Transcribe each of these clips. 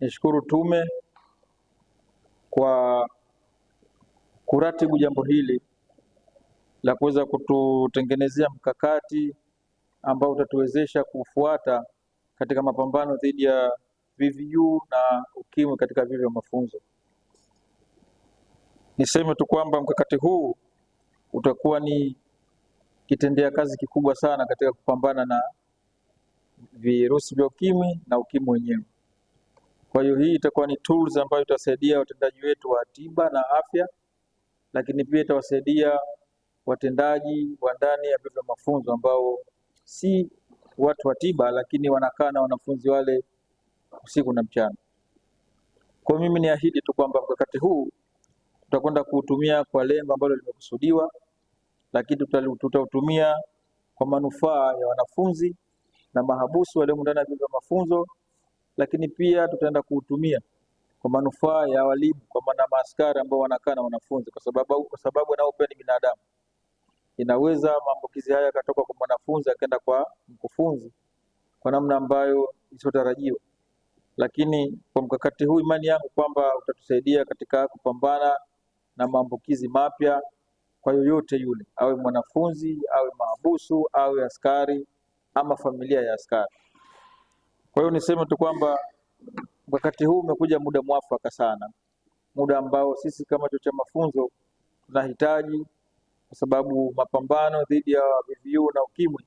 Nishukuru tume kwa kuratibu jambo hili la kuweza kututengenezea mkakati ambao utatuwezesha kufuata katika mapambano dhidi ya VVU na ukimwi katika vyuo vya mafunzo. Niseme tu kwamba mkakati huu utakuwa ni kitendea kazi kikubwa sana katika kupambana na virusi vya ukimwi na ukimwi wenyewe. Kwa hiyo hii itakuwa ni tools ambayo itasaidia watendaji wetu wa tiba na afya, lakini pia itawasaidia watendaji wa ndani ya vyuo vya mafunzo ambao si watu wa tiba, lakini wanakaa na wanafunzi wale usiku na mchana. Kwa mimi niahidi tu kwamba mkakati huu tutakwenda kuutumia kwa lengo ambalo limekusudiwa, lakini tutautumia kwa manufaa ya wanafunzi na mahabusu walio ndani ya vyuo vya mafunzo, lakini pia tutaenda kuutumia kwa manufaa ya walimu, kwa maana maaskari ambao wanakaa na wanafunzi, kwa sababu nao pia ni binadamu. Inaweza maambukizi haya yakatoka kwa mwanafunzi akaenda kwa mkufunzi kwa namna ambayo isiyotarajiwa, lakini kwa mkakati huu imani yangu kwamba utatusaidia katika kupambana na maambukizi mapya kwa yoyote yule, awe mwanafunzi, awe mahabusu, awe askari ama familia ya askari. Kwa hiyo niseme tu kwamba mkakati huu umekuja muda mwafaka sana, muda ambao sisi kama chuo cha mafunzo tunahitaji, kwa sababu mapambano dhidi ya VVU na ukimwi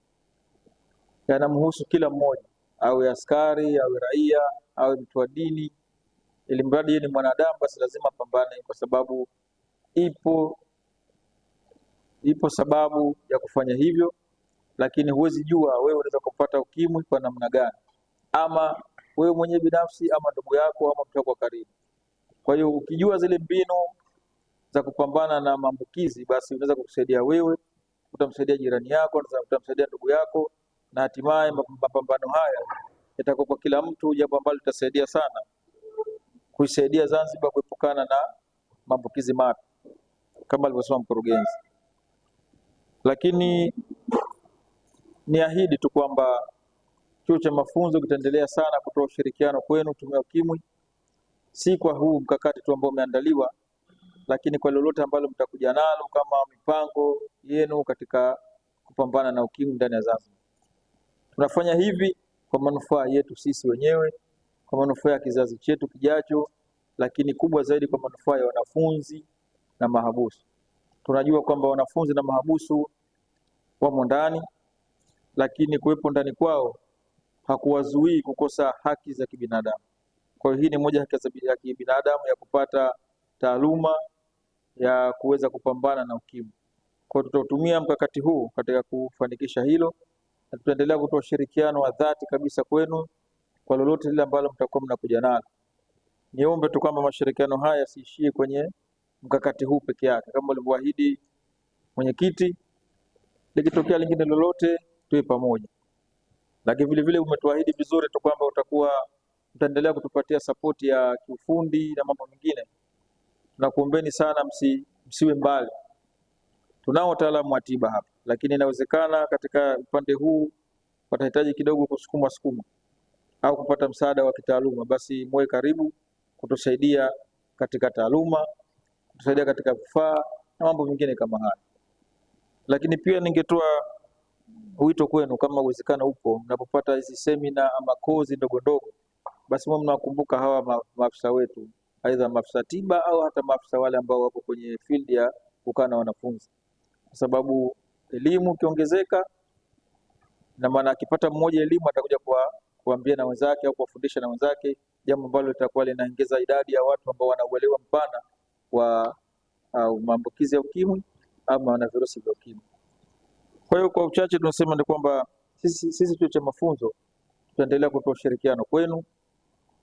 yanamhusu kila mmoja, awe askari, awe raia, awe mtu wa dini, ili mradi yeye ni mwanadamu, basi lazima pambane, kwa sababu ipo sababu ya kufanya hivyo. Lakini huwezi jua wewe unaweza kupata ukimwi kwa namna gani, ama wewe mwenyewe binafsi, ama ndugu yako, ama mtu wako karibu. Kwa hiyo ukijua zile mbinu za kupambana na maambukizi, basi unaweza kukusaidia wewe, utamsaidia jirani yako, utamsaidia ndugu yako, na hatimaye mapambano haya yatakuwa kwa kila mtu, jambo ambalo litasaidia sana kuisaidia Zanzibar kuepukana na maambukizi mapya kama alivyosema mkurugenzi. Lakini niahidi tu kwamba chuo cha mafunzo kitaendelea sana kutoa ushirikiano kwenu tume ya ukimwi, si kwa huu mkakati tu ambao umeandaliwa, lakini kwa lolote ambalo mtakuja nalo kama mipango yenu katika kupambana na ukimwi ndani ya Zanzibar. Tunafanya hivi kwa manufaa yetu sisi wenyewe, kwa manufaa ya kizazi chetu kijacho, lakini kubwa zaidi kwa manufaa ya wanafunzi na mahabusu. Tunajua kwamba wanafunzi na mahabusu wamo ndani, lakini kuwepo ndani kwao hakuwazuii kukosa haki za kibinadamu. Kwa hiyo hii ni moja haki ya kibinadamu ya kupata taaluma ya kuweza kupambana na ukimwi. Kwa hiyo tutatumia mkakati huu katika kufanikisha hilo, na tutaendelea kutoa ushirikiano wa dhati kabisa kwenu kwa lolote lile ambalo mtakuwa mnakuja nalo. Niombe tu kwamba mashirikiano haya yasiishie kwenye mkakati huu peke yake, kama ulivyoahidi mwenyekiti, likitokea lingine lolote tuwe pamoja. Lakini vile vile umetuahidi vizuri tu kwamba utaendelea kutupatia sapoti ya kiufundi na mambo mengine. Tunakuombeni sana msiwe mbali. Tunao wataalamu wa tiba hapa, lakini inawezekana katika upande huu watahitaji kidogo kusukuma au kupata msaada wa kitaaluma, basi muwe karibu kutusaidia katika taaluma, kutusaidia katika vifaa na mambo mengine kama haya. Lakini pia ningetoa wito kwenu, kama uwezekano upo, mnapopata hizi semina ama kozi ndogo ndogo, basi mnakumbuka hawa maafisa wetu, aidha maafisa tiba au hata maafisa wale ambao wako kwenye field ya kukaa na wanafunzi, kwa sababu elimu ikiongezeka, na maana akipata mmoja elimu atakuja kuambia na wenzake au kuwafundisha na wenzake, jambo ambalo litakuwa linaongeza idadi ya watu ambao wanauelewa mpana wa maambukizi ya ukimwi ama na virusi vya ukimwi. Kwa hiyo kwa uchache tunasema ni kwamba sisi chuo cha mafunzo tutaendelea kutoa ushirikiano kwenu,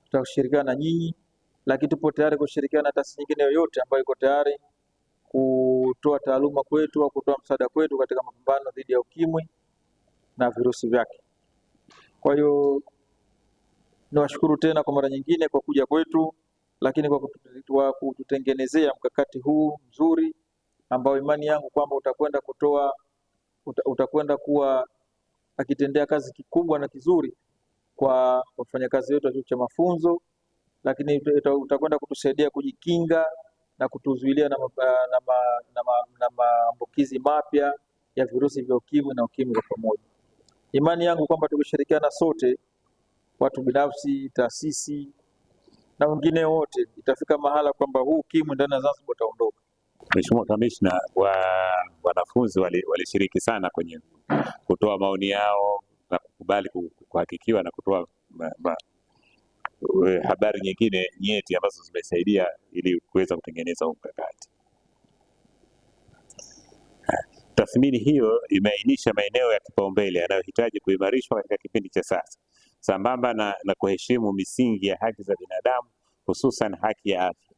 tutashirikiana na nyinyi, lakini tupo tayari kushirikiana na taasisi nyingine yoyote ambayo iko tayari kutoa taaluma kwetu au kutoa msaada kwetu katika mapambano dhidi ya ukimwi na virusi vyake. Kwa hiyo niwashukuru tena kwa mara nyingine kwa kuja kwetu, lakini kwa kututengenezea mkakati huu mzuri ambao imani yangu kwamba utakwenda kuwa akitendea kazi kikubwa na kizuri kwa wafanyakazi wetu wa chuo cha mafunzo lakini utakwenda kutusaidia kujikinga na kutuzuilia na maambukizi mapya ya virusi vya ukimwi na ukimwi kwa pamoja. Imani yangu kwamba tukishirikiana sote, watu binafsi, taasisi na wengine wote, itafika mahala kwamba huu ukimwi ndani ya Zanzibar utaondoka. Mheshimiwa Kamishna, wanafunzi walishiriki sana kwenye kutoa maoni yao na kukubali kuhakikiwa na kutoa habari nyingine nyeti ambazo zimesaidia ili kuweza kutengeneza mkakati. Tathmini hiyo imeainisha maeneo ya kipaumbele yanayohitaji kuimarishwa katika kipindi cha sasa, sambamba na kuheshimu misingi ya haki za binadamu, hususan haki ya afya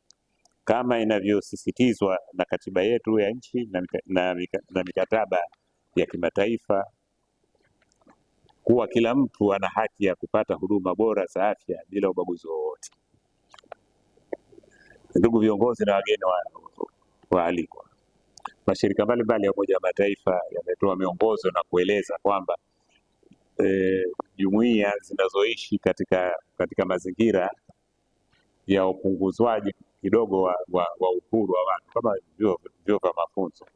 kama inavyosisitizwa na katiba yetu ya nchi na mikataba ya kimataifa, kuwa kila mtu ana haki ya kupata huduma bora za afya bila ubaguzi wowote. Ndugu viongozi na wageni waalikwa, mashirika mbalimbali ya Umoja wa Mataifa yametoa miongozo na kueleza kwamba jumuiya zinazoishi katika mazingira ya upunguzwaji kidogo wa uhuru wa watu kama vyuo vya mafunzo,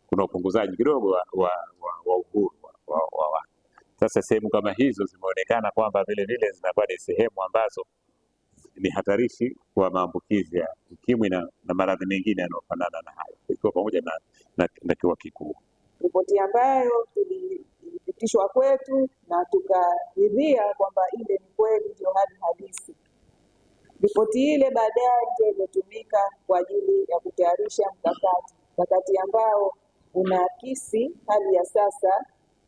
kuna upunguzaji kidogo wa uhuru wa watu. Sasa sehemu kama hizo zimeonekana kwamba vile zinakuwa ni sehemu ambazo ni hatarishi kwa maambukizi ya ukimwi na maradhi mengine yanayofanana na hayo, ikiwa pamoja na kiwa kikuu. Ripoti ambayo tulipitishwa kwetu na tukaridhia kwamba ile ni kweli ndio hali halisi. Ripoti ile baadaye ndio ilitumika kwa ajili ya kutayarisha mkakati ambao unaakisi hali ya sasa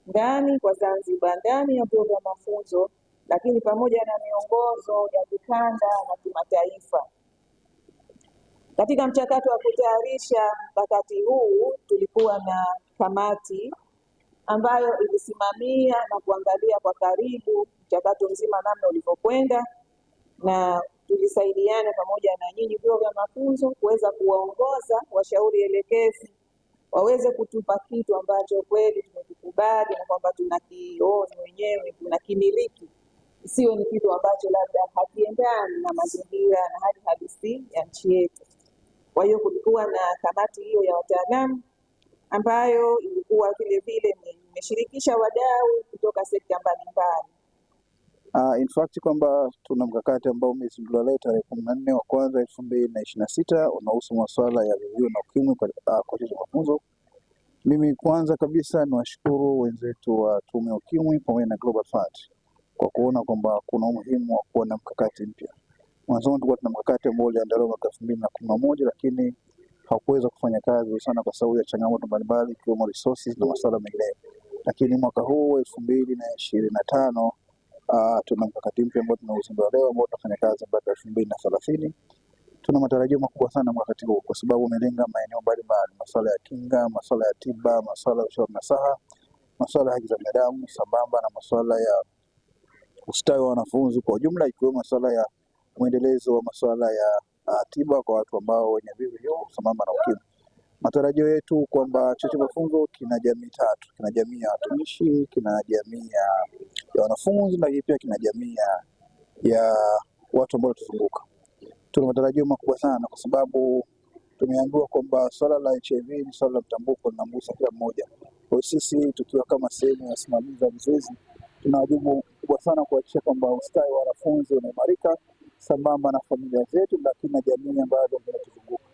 ndani kwa Zanzibar, ndani ya vyuo vya mafunzo, lakini pamoja na miongozo ya kikanda na kimataifa. Katika mchakato wa kutayarisha mkakati huu tulikuwa na kamati ambayo ilisimamia na kuangalia kwa karibu mchakato mzima namna ulivyokwenda, na tulisaidiana pamoja na nyinyi vyuo vya mafunzo kuweza kuwaongoza washauri elekezi waweze kutupa kitu ambacho kweli tumekikubali na kwamba tunakiona wenyewe, tunakimiliki, isiwe ni kitu ambacho labda hakiendani na mazingira na hali halisi ya nchi yetu. Kwa hiyo kulikuwa na kamati hiyo ya wataalamu ambayo ilikuwa vile imeshirikisha wadau kutoka sekta mbalimbali. In fact kwamba tuna mkakati ambao umezinduliwa leo tarehe 14 wa kwanza 2026 unahusu masuala ya VVU na ukimwi kwa chuo cha mafunzo. Mimi kwanza kabisa niwashukuru wenzetu wa Tume ya Ukimwi pamoja na Global Fund kwa kuona kwamba kuna umuhimu wa kuwa na mkakati mpya. Mwanzoni tulikuwa tuna mkakati ambao uliandaliwa mwaka 2011 lakini haukuweza kufanya kazi sana kwa sababu ya changamoto mbalimbali ikiwemo resources na masuala mengine. Lakini mwaka huu 2025 tuna mkakati mpya ambao tunauzindua leo ambao utafanya kazi mpaka 2030. Tuna matarajio makubwa sana mkakati huu kwa sababu umelenga maeneo mbalimbali, masuala ya kinga, masuala ya tiba, masuala ya ushauri nasaha, masuala ya haki za binadamu, sambamba na masuala ya ustawi wa wanafunzi kwa ujumla, ikiwemo masuala ya mwendelezo wa masuala ya tiba kwa watu ambao wenye VVU sambamba na ukimwi. Matarajio yetu kwamba chuo cha mafunzo kina jamii tatu, kina jamii ya watumishi, kina jamii ya wanafunzi na pia kina jamii ya watu ambao tuzunguka. Tuna matarajio makubwa sana kwa sababu tumeambiwa kwamba swala la HIV ni swala la mtambuko linamgusa kila mmoja. Kwa sisi tukiwa kama sehemu ya usimamizi wa vizuizi, tuna wajibu mkubwa sana kuhakikisha kwamba ustawi wa wanafunzi unaimarika sambamba na familia zetu, lakini na jamii ambazo zinatuzunguka.